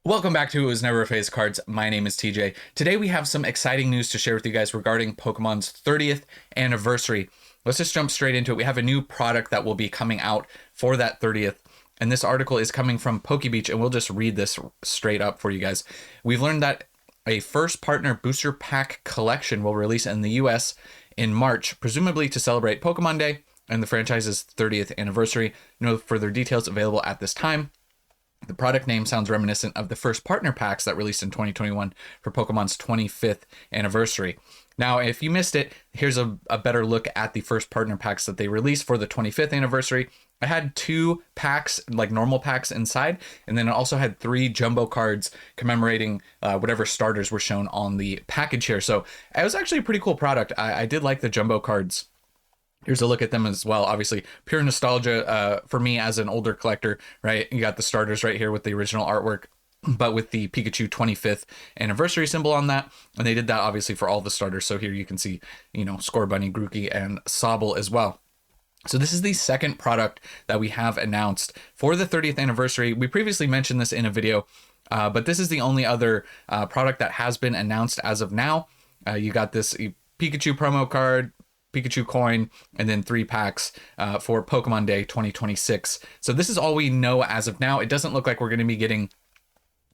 Welcome back to It Was Never a Phase Cards. My name is TJ. Today we have some exciting news to share with you guys regarding Pokemon's 30th anniversary. Let's just jump straight into it. We have a new product that will be coming out for that 30th. And this article is coming from PokeBeach, and we'll just read this straight up for you guys. We've learned that a first partner booster pack collection will release in the US in March, presumably to celebrate Pokemon Day and the franchise's 30th anniversary. No further details available at this time. The product name sounds reminiscent of the first partner packs that released in 2021 for Pokemon's 25th anniversary. Now, if you missed it, here's a better look at the first partner packs that they released for the 25th anniversary. I had 2 packs, like normal packs inside, and then it also had 3 jumbo cards commemorating whatever starters were shown on the package here. So it was actually a pretty cool product. I did like the jumbo cards. Here's a look at them as well. Obviously, pure nostalgia for me as an older collector, right? You got the starters right here with the original artwork, but with the Pikachu 25th anniversary symbol on that. And they did that obviously for all the starters. So here you can see, Scorbunny, Grookey, and Sobble as well. So this is the second product that we have announced for the 30th anniversary. We previously mentioned this in a video, but this is the only other product that has been announced as of now. You got this Pikachu promo card, Pikachu coin, and then 3 packs for Pokemon Day 2026. So this is all we know as of now. It doesn't look like we're going to be getting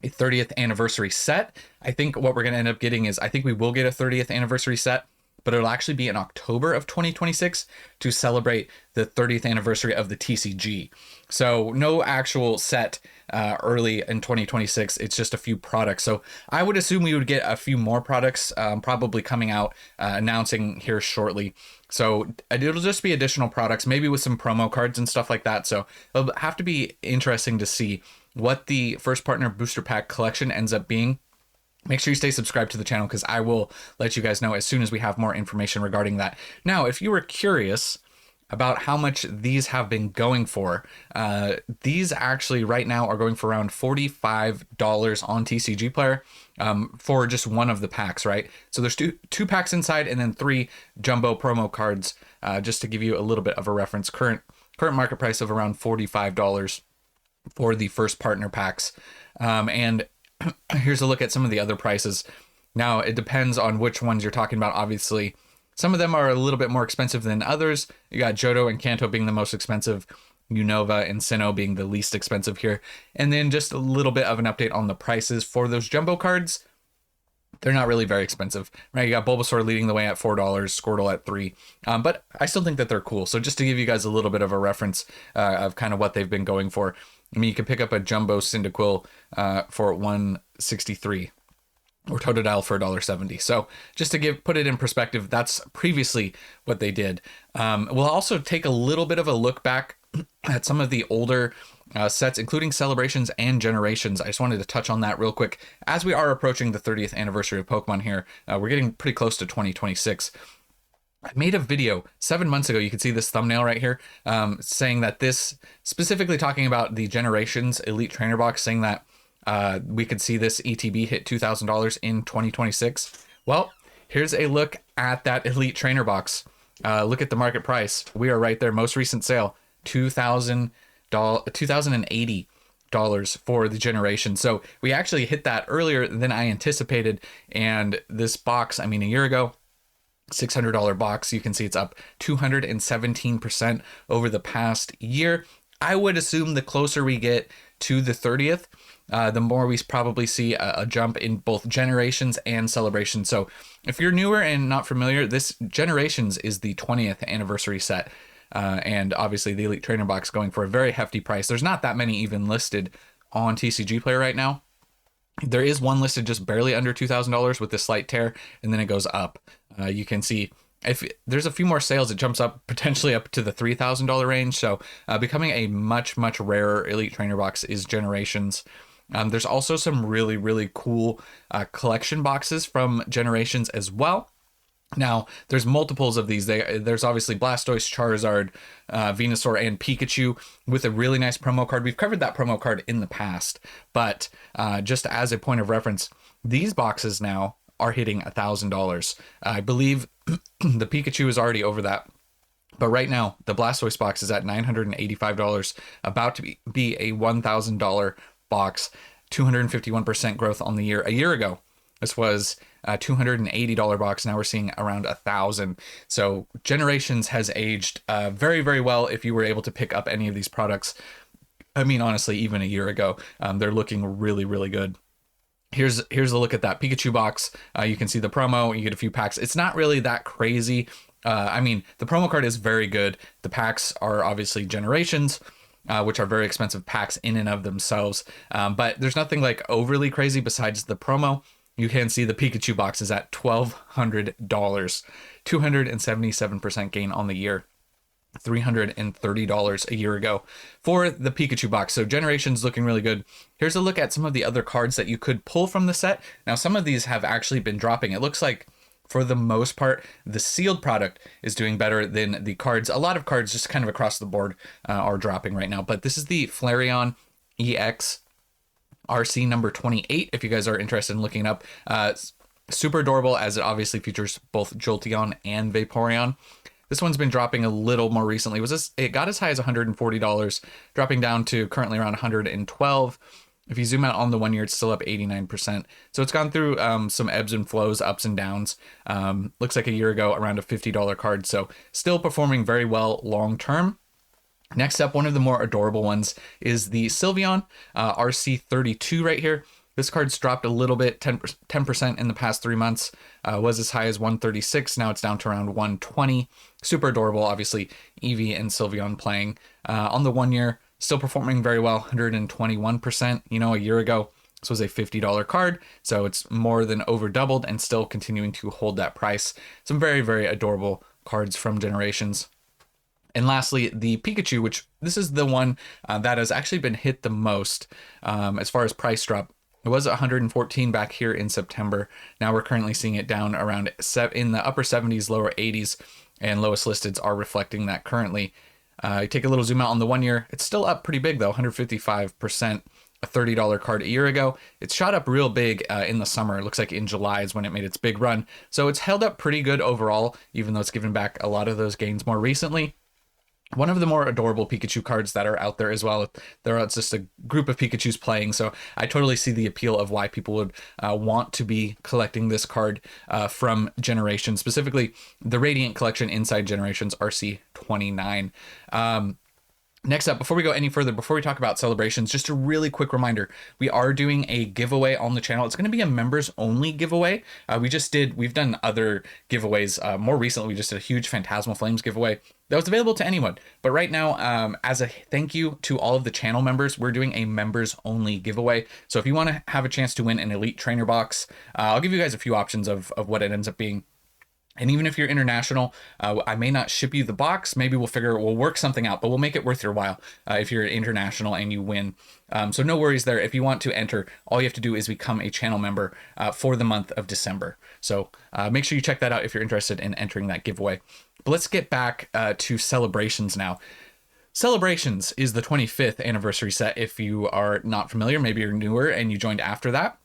a 30th anniversary set. I think what we're going to end up getting is, I think we will get a 30th anniversary set, but it'll actually be in October of 2026 to celebrate the 30th anniversary of the TCG. So no actual set early in 2026. It's just a few products. So I would assume we would get a few more products probably coming out, announcing here shortly. So it'll just be additional products, maybe with some promo cards and stuff like that. So it'll have to be interesting to see what the first partner booster pack collection ends up being. Make sure you stay subscribed to the channel because I will let you guys know as soon as we have more information regarding that. Now, if you were curious about how much these have been going for, these actually right now are going for around $45 on TCG Player for just one of the packs, right? So there's two packs inside and then 3 jumbo promo cards, just to give you a little bit of a reference. Current market price of around $45 for the first partner packs. And here's a look at some of the other prices. Now, it depends on which ones you're talking about. Obviously, some of them are a little bit more expensive than others. You got Johto and Kanto being the most expensive, Unova and Sinnoh being the least expensive here. And then just a little bit of an update on the prices for those jumbo cards. They're not really very expensive, right? You got Bulbasaur leading the way at $4, Squirtle at $3, but I still think that they're cool. So just to give you guys a little bit of a reference of kind of what they've been going for. I mean, you can pick up a jumbo Cyndaquil for $163 or Totodile for $1.70. So just to put it in perspective, that's previously what they did. We'll also take a little bit of a look back at some of the older sets, including Celebrations and Generations. I just wanted to touch on that real quick. As we are approaching the 30th anniversary of Pokemon here, we're getting pretty close to 2026. I made a video 7 months ago. You can see this thumbnail right here, saying that this, specifically talking about the Generations Elite Trainer Box, saying that we could see this ETB hit $2,000 in 2026. Well, here's a look at that Elite Trainer Box. Look at the market price. We are right there. Most recent sale, $2,080 for the Generation. So we actually hit that earlier than I anticipated. And this box, I mean, a year ago, $600 box, you can see it's up 217% over the past year. I would assume the closer we get to the 30th, the more we probably see a jump in both Generations and Celebrations. So if you're newer and not familiar, this Generations is the 20th anniversary set. And obviously the Elite Trainer Box going for a very hefty price. There's not that many even listed on TCG Player right now. There is one listed just barely under $2,000 with this slight tear, and then it goes up. You can see if there's a few more sales, it jumps up potentially up to the $3,000 range. So becoming a much, much rarer Elite Trainer Box is Generations. There's also some really, really cool collection boxes from Generations as well. Now, there's multiples of these. There's obviously Blastoise, Charizard, Venusaur, and Pikachu with a really nice promo card. We've covered that promo card in the past, but just as a point of reference, these boxes now are hitting $1,000. I believe the Pikachu is already over that. But right now, the Blastoise box is at $985, about to be a $1,000 box. 251% growth on the year. A year ago, this was a $280 box. Now we're seeing around 1,000. So Generations has aged very, very well. If you were able to pick up any of these products, I mean, honestly, even a year ago, they're looking really, really good. Here's a look at that Pikachu box. You can see the promo. You get a few packs. It's not really that crazy. I mean, the promo card is very good. The packs are obviously Generations, which are very expensive packs in and of themselves. But there's nothing like overly crazy besides the promo. You can see the Pikachu box is at $1,200, 277% gain on the year, $330 a year ago for the Pikachu box. So Generations looking really good. Here's a look at some of the other cards that you could pull from the set. Now, some of these have actually been dropping. It looks like for the most part, the sealed product is doing better than the cards. A lot of cards just kind of across the board are dropping right now. But this is the Flareon EX RC number 28, if you guys are interested in looking it up. Super adorable, as it obviously features both Jolteon and Vaporeon. This one's been dropping a little more recently. It got as high as $140, dropping down to currently around $112. If you zoom out on the 1 year, it's still up 89%. So it's gone through some ebbs and flows, ups and downs. Looks like a year ago, around a $50 card. So still performing very well long term. Next up, one of the more adorable ones is the Sylveon RC32 right here. This card's dropped a little bit, 10% in the past 3 months. Was as high as 136. Now it's down to around 120. Super adorable. Obviously, Eevee and Sylveon playing. On the 1 year, still performing very well, 121%. You know, a year ago, this was a $50 card, so it's more than over doubled and still continuing to hold that price. Some very, very adorable cards from Generations. And lastly, the Pikachu, which this is the one that has actually been hit the most as far as price drop. It was 114 back here in September. Now we're currently seeing it down around in the upper 70s, lower 80s, and lowest listeds are reflecting that currently. Take a little zoom out on the 1 year. It's still up pretty big though, 155%. A $30 card a year ago. It's shot up real big in the summer. It looks like in July is when it made its big run. So it's held up pretty good overall, even though it's given back a lot of those gains more recently. One of the more adorable Pikachu cards that are out there as well. It's just a group of Pikachus playing, so I totally see the appeal of why people would want to be collecting this card from Generations, specifically the Radiant Collection inside Generations RC29. Next up, before we go any further, before we talk about celebrations, just a really quick reminder, we are doing a giveaway on the channel. It's going to be a members only giveaway. We've done other giveaways. More recently, we just did a huge Phantasmal Flames giveaway that was available to anyone. But right now, as a thank you to all of the channel members, we're doing a members only giveaway. So if you want to have a chance to win an Elite Trainer box, I'll give you guys a few options of what it ends up being. And even if you're international, I may not ship you the box. Maybe we'll work something out, but we'll make it worth your while if you're international and you win. So no worries there. If you want to enter, all you have to do is become a channel member for the month of December. So make sure you check that out if you're interested in entering that giveaway. But let's get back to Celebrations now. Celebrations is the 25th anniversary set. If you are not familiar, maybe you're newer and you joined after that.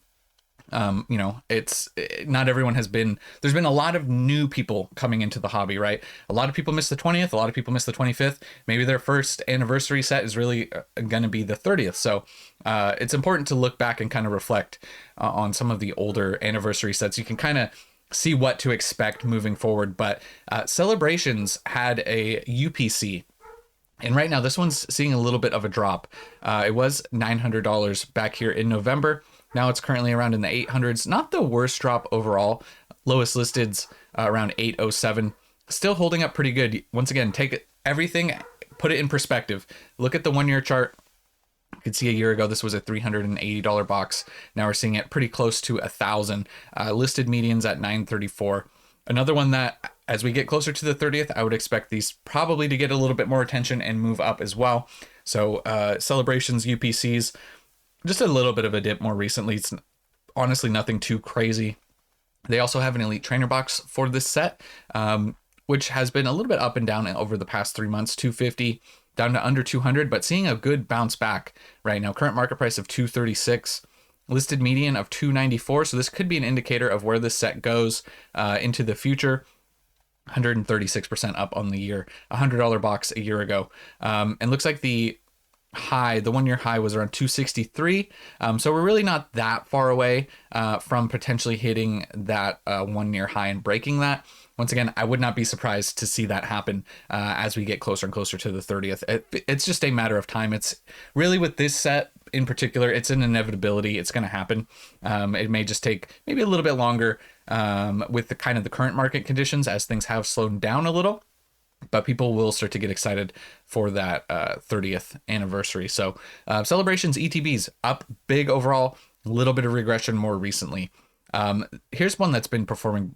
It's not everyone has been, there's been a lot of new people coming into the hobby, right? A lot of people miss the 20th, a lot of people miss the 25th. Maybe their first anniversary set is really going to be the 30th. So it's important to look back and kind of reflect on some of the older anniversary sets. You can kind of see what to expect moving forward. But Celebrations had a UPC. And right now, this one's seeing a little bit of a drop. It was $900 back here in November. Now it's currently around in the 800s. Not the worst drop overall. Lowest listed's around 807. Still holding up pretty good. Once again, take everything, put it in perspective. Look at the 1 year chart. You can see a year ago, this was a $380 box. Now we're seeing it pretty close to 1,000. Listed medians at 934. Another one that, as we get closer to the 30th, I would expect these probably to get a little bit more attention and move up as well. So Celebrations, UPCs, just a little bit of a dip more recently. It's honestly nothing too crazy. They also have an Elite Trainer box for this set, which has been a little bit up and down over the past 3 months, 250 down to under 200, but seeing a good bounce back right now. Current market price of 236, listed median of 294. So this could be an indicator of where this set goes into the future. 136% up on the year, $100 box a year ago. And looks like the high, the 1 year high was around 263. So we're really not that far away from potentially hitting that 1 year high and breaking that. Once again, I would not be surprised to see that happen as we get closer and closer to the 30th. It's just a matter of time. It's really, with this set in particular, it's an inevitability. It's going to happen. It may just take maybe a little bit longer with the kind of the current market conditions, as things have slowed down a little. But people will start to get excited for that 30th anniversary. So celebrations, ETBs up big overall, a little bit of regression more recently. Here's one that's been performing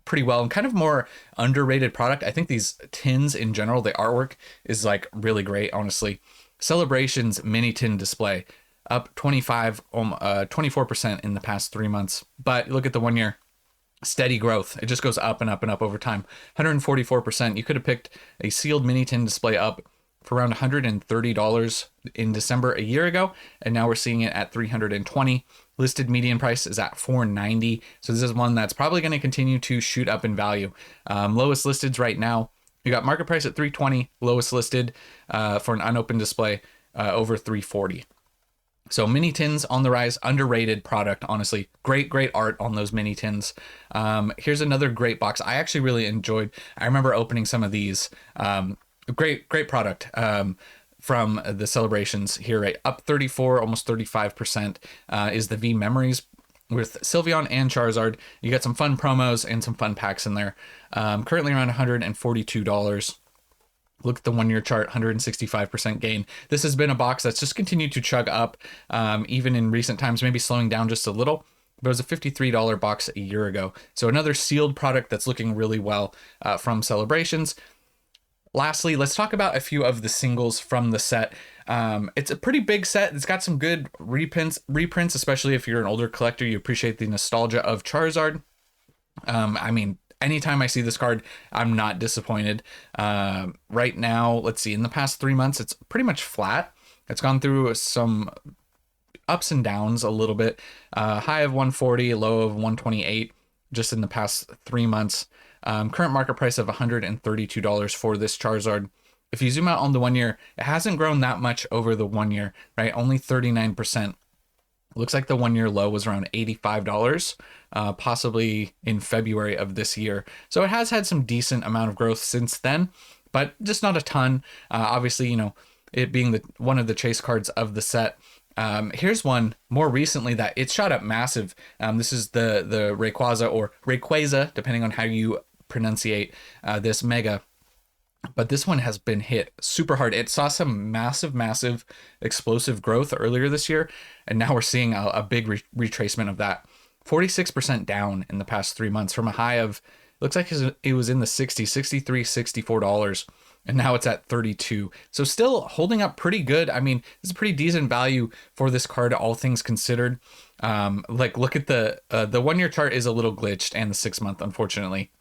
pretty well and kind of more underrated product. I think these tins in general, the artwork is like really great, honestly. Celebrations mini tin display up 24% in the past 3 months. But look at the 1 year. Steady growth. It just goes up and up and up over time. 144%. You could have picked a sealed mini tin display up for around $130 in December a year ago, and now we're seeing it at $320. Listed median price is at $490. So this is one that's probably going to continue to shoot up in value. Lowest listeds right now, you got market price at $320. Lowest listed for an unopened display over $340. So mini tins on the rise, underrated product, honestly. Great art on those mini tins. Here's another great box. I actually really enjoyed. I remember opening some of these. Great product from the celebrations here, right? Up 34, almost 35% is the V Memories with Sylveon and Charizard. You got some fun promos and some fun packs in there. Currently around $142. Look at the 1 year chart, 165% gain. This has been a box that's just continued to chug up, even in recent times, maybe slowing down just a little. But it was a $53 box a year ago. So another sealed product that's looking really well from celebrations. Lastly, let's talk about a few of the singles from the set. It's a pretty big set. It's got some good reprints, especially if you're an older collector. You appreciate the nostalgia of Charizard. I mean, anytime I see this card, I'm not disappointed. Right now, let's see, in the past 3 months, it's pretty much flat. It's gone through some ups and downs a little bit. High of 140, low of 128 just in the past 3 months. Current market price of $132 for this Charizard. If you zoom out on the 1 year, it hasn't grown that much over the 1 year, right? Only 39%. Looks like the 1 year low was around $85, possibly in February of this year. So it has had some decent amount of growth since then, but just not a ton. Obviously, you know, it being one of the chase cards of the set. Here's one more recently that it shot up massive. This is the Rayquaza, or Rayquaza, depending on how you pronunciate this mega. But this one has been hit super hard. It saw some massive explosive growth earlier this year, and now we're seeing a big retracement of that. 46% down in the past 3 months from a high of, looks like it was in the 60, 63, $64, and now it's at 32. So still holding up pretty good. I mean, it's a pretty decent value for this card, all things considered. Like, look at the 1 year chart is a little glitched, and the 6 month, unfortunately.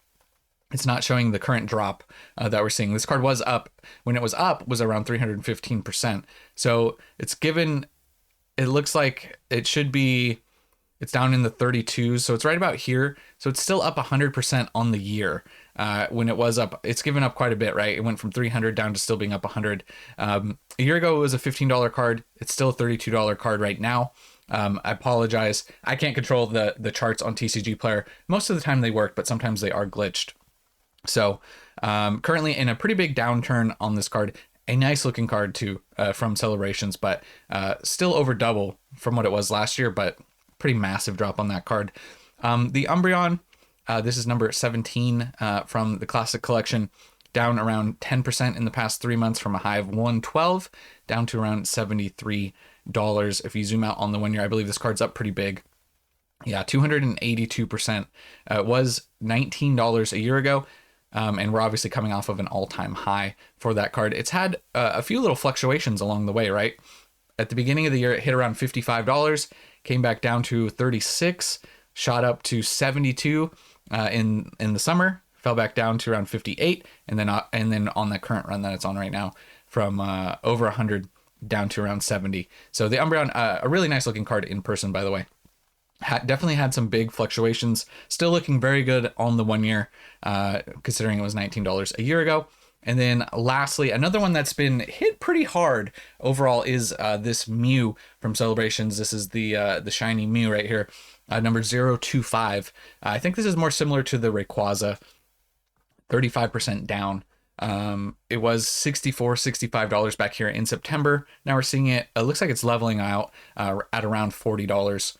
It's not showing the current drop that we're seeing. This card was up. When it was up, was around 315%. So it's given, it looks like it should be, it's down in the 32s. So it's right about here. So it's still up 100% on the year. When it was up, it's given up quite a bit, right? It went from 300 down to still being up 100. A year ago, it was a $15 card. It's still a $32 card right now. I apologize. I can't control the charts on TCG Player. Most of the time they work, but sometimes they are glitched. So currently in a pretty big downturn on this card. A nice looking card too from Celebrations, but still over double from what it was last year, but pretty massive drop on that card. The Umbreon, this is number 17 from the Classic Collection, down around 10% in the past 3 months from a high of 112 down to around $73. If you zoom out on the 1 year, I believe this card's up pretty big. Yeah, 282%. It was $19 a year ago. And we're obviously coming off of an all-time high for that card. It's had a few little fluctuations along the way, right? At the beginning of the year, it hit around $55, came back down to 36, shot up to 72 in the summer, fell back down to around 58, and then on that current run that it's on right now, from over 100 down to around 70. So the Umbreon, a really nice looking card in person, by the way. Definitely had some big fluctuations. Still looking very good on the 1 year, considering it was $19 a year ago. And then lastly, another one that's been hit pretty hard overall is this Mew from Celebrations. This is the shiny Mew right here, number 025. I think this is more similar to the Rayquaza, 35% down. It was $65 back here in September. Now we're seeing it looks like it's leveling out at around $40.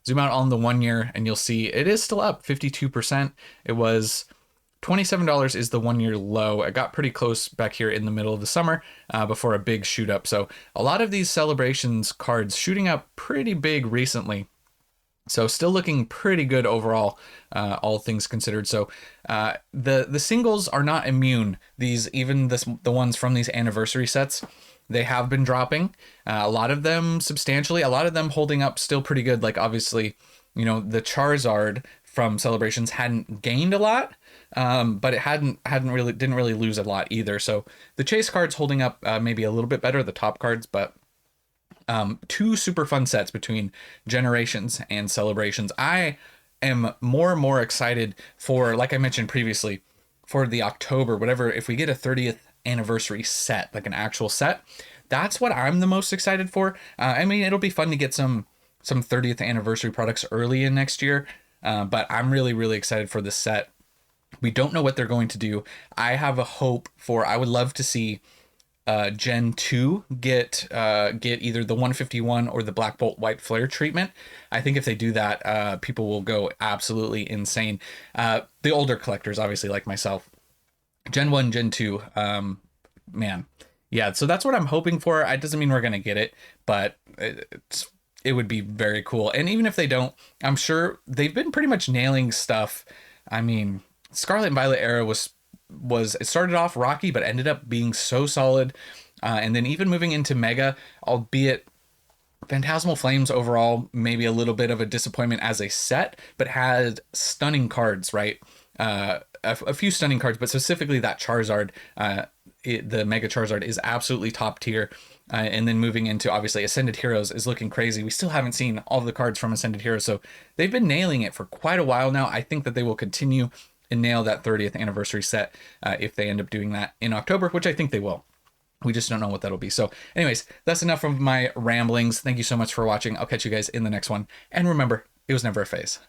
Zoom out on the 1 year and you'll see it is still up 52%. It was $27 is the 1 year low. It got pretty close back here in the middle of the summer before a big shoot up. So a lot of these Celebrations cards shooting up pretty big recently. So still looking pretty good overall, all things considered. So the singles are not immune. The ones from these anniversary sets, they have been dropping. A lot of them substantially. A lot of them holding up still pretty good. Like obviously, the Charizard from Celebrations hadn't gained a lot, but it didn't really lose a lot either. So the chase cards holding up maybe a little bit better, the top cards, but two super fun sets between Generations and Celebrations. I am more and more excited for, like I mentioned previously, for the October, whatever, if we get a 30th anniversary set, like an actual set, that's what I'm the most excited for. I mean, it'll be fun to get some 30th anniversary products early in next year, but I'm really, really excited for this set. We don't know what they're going to do. I have a hope I would love to see Gen 2 get either the 151 or the Black Bolt White Flare treatment. I think if they do that, people will go absolutely insane. The older collectors, obviously, like myself. Gen 1, Gen 2, man. Yeah, so that's what I'm hoping for. It doesn't mean we're going to get it, but it would be very cool. And even if they don't, I'm sure they've been pretty much nailing stuff. I mean, Scarlet and Violet era it started off rocky, but ended up being so solid. And then even moving into Mega, albeit Phantasmal Flames overall, maybe a little bit of a disappointment as a set, but had stunning cards, right? A few stunning cards, but specifically that Charizard, the Mega Charizard is absolutely top tier. And then moving into obviously Ascended Heroes is looking crazy. We still haven't seen all the cards from Ascended Heroes, so they've been nailing it for quite a while now. I think that they will continue and nail that 30th anniversary set if they end up doing that in October, which I think they will. We just don't know what that'll be. So anyways, that's enough of my ramblings. Thank you so much for watching. I'll catch you guys in the next one. And remember, it was never a phase.